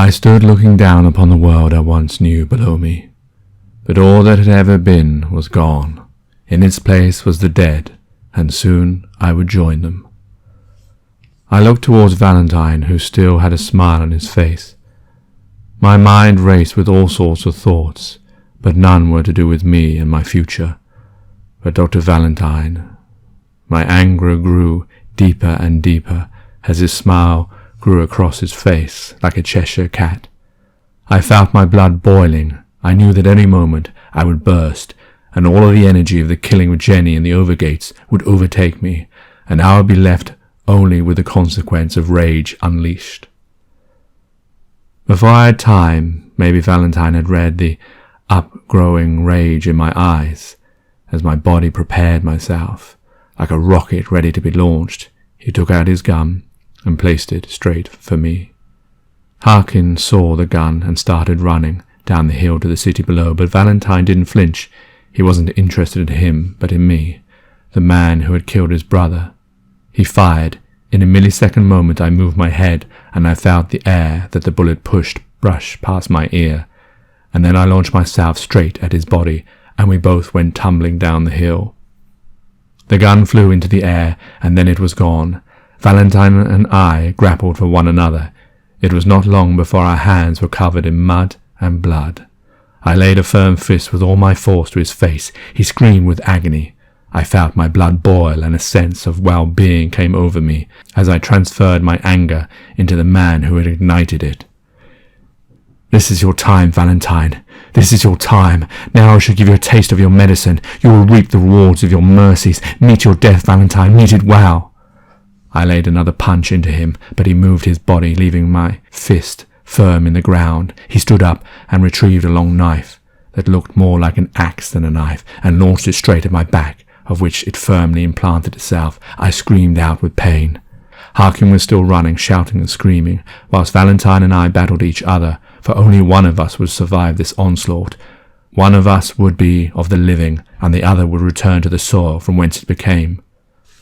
I stood looking down upon the world I once knew below me, but all that had ever been was gone. In its place was the dead, and soon I would join them. I looked towards Valentine, who still had a smile on his face. My mind raced with all sorts of thoughts, but none were to do with me and my future. But Dr. Valentine, my anger grew deeper and deeper as his smile grew across his face like a Cheshire cat. I felt my blood boiling. I knew that any moment I would burst, and all of the energy of the killing of Jenny and the Overgates would overtake me, and I would be left only with the consequence of rage unleashed. Before I had time, maybe Valentine had read the upgrowing rage in my eyes. As my body prepared myself, like a rocket ready to be launched, he took out his gun and placed it straight for me. Harkin saw the gun and started running down the hill to the city below, but Valentine didn't flinch. He wasn't interested in him, but in me, the man who had killed his brother. He fired. In a millisecond moment I moved my head, and I felt the air that the bullet pushed brush past my ear, and then I launched myself straight at his body, and we both went tumbling down the hill. The gun flew into the air, and then it was gone. Valentine and I grappled for one another. It was not long before our hands were covered in mud and blood. I laid a firm fist with all my force to his face. He screamed with agony. I felt my blood boil, and a sense of well-being came over me as I transferred my anger into the man who had ignited it. "This is your time, Valentine. This is your time. Now I shall give you a taste of your medicine. You will reap the rewards of your mercies. Meet your death, Valentine. Meet it well." I laid another punch into him, but he moved his body, leaving my fist firm in the ground. He stood up and retrieved a long knife that looked more like an axe than a knife, and launched it straight at my back, of which it firmly implanted itself. I screamed out with pain. Harkin was still running, shouting and screaming, whilst Valentine and I battled each other, for only one of us would survive this onslaught. One of us would be of the living, and the other would return to the soil from whence it became.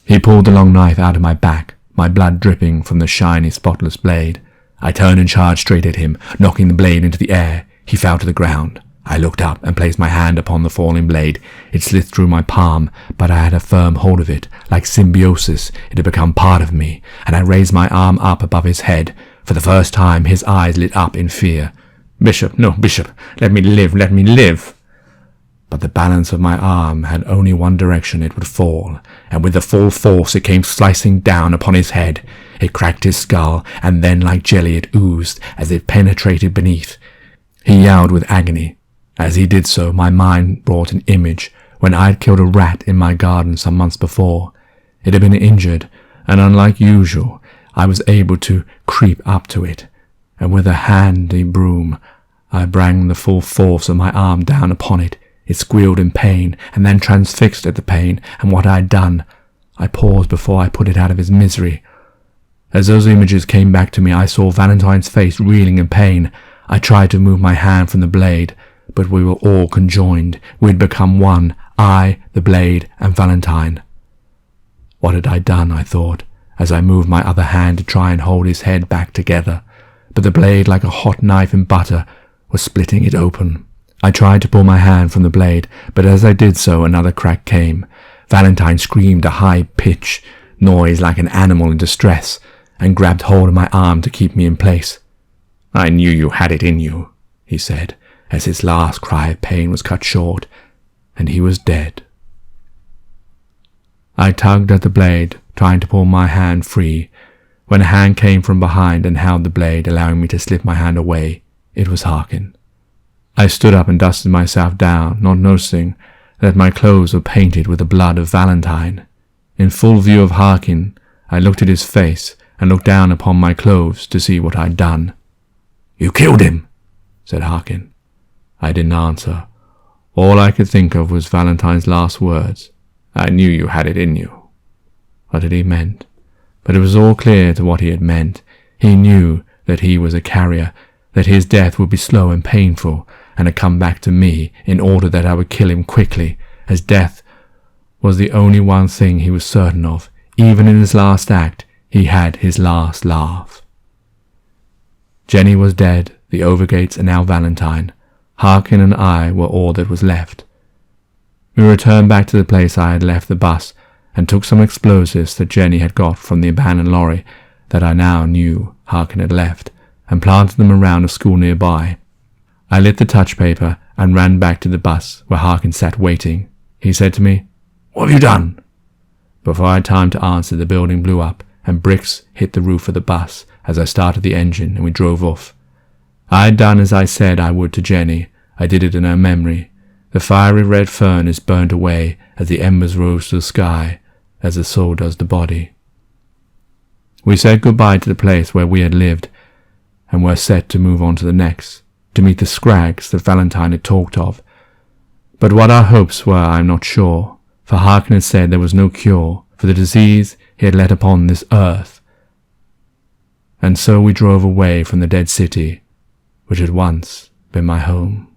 He pulled the long knife out of my back, my blood dripping from the shiny, spotless blade. I turned and charged straight at him, knocking the blade into the air. He fell to the ground. I looked up and placed my hand upon the falling blade. It slid through my palm, but I had a firm hold of it. Like symbiosis, it had become part of me, and I raised my arm up above his head. For the first time, his eyes lit up in fear. "Bishop, no, Bishop, let me live, let me live." But the balance of my arm had only one direction it would fall, and with the full force it came slicing down upon his head. It cracked his skull, and then like jelly it oozed as it penetrated beneath. He yelled with agony. As he did so, my mind brought an image when I had killed a rat in my garden some months before. It had been injured, and unlike usual, I was able to creep up to it, and with a handy broom I brought the full force of my arm down upon it. It squealed in pain, and then transfixed at the pain and what I had done. I paused before I put it out of his misery. As those images came back to me, I saw Valentine's face reeling in pain. I tried to move my hand from the blade, but we were all conjoined. We had become one, I, the blade, and Valentine. What had I done, I thought, as I moved my other hand to try and hold his head back together, but the blade, like a hot knife in butter, was splitting it open. I tried to pull my hand from the blade, but as I did so, another crack came. Valentine screamed a high-pitched noise like an animal in distress, and grabbed hold of my arm to keep me in place. "I knew you had it in you," he said, as his last cry of pain was cut short, and he was dead. I tugged at the blade, trying to pull my hand free, when a hand came from behind and held the blade, allowing me to slip my hand away. It was Harkin. I stood up and dusted myself down, not noticing that my clothes were painted with the blood of Valentine. In full view of Harkin, I looked at his face and looked down upon my clothes to see what I'd done. "You killed him," said Harkin. I didn't answer. All I could think of was Valentine's last words. "I knew you had it in you." What had he meant? But it was all clear to what he had meant. He knew that he was a carrier, that his death would be slow and painful, and had come back to me in order that I would kill him quickly, as death was the only one thing he was certain of. Even in his last act, he had his last laugh. Jenny was dead, the Overgates and now Valentine. Harkin and I were all that was left. We returned back to the place I had left the bus and took some explosives that Jenny had got from the abandoned lorry that I now knew Harkin had left, and planted them around a school nearby. I lit the touch paper and ran back to the bus where Harkin sat waiting. He said to me, "What have you done?" Before I had time to answer, the building blew up and bricks hit the roof of the bus as I started the engine and we drove off. I had done as I said I would to Jenny. I did it in her memory. The fiery red furnace burned away as the embers rose to the sky, as the soul does the body. We said goodbye to the place where we had lived and were set to move on to the next, to meet the Scraggs that Valentine had talked of. But what our hopes were I am not sure, for Harkin had said there was no cure for the disease he had let upon this earth. And so we drove away from the dead city, which had once been my home.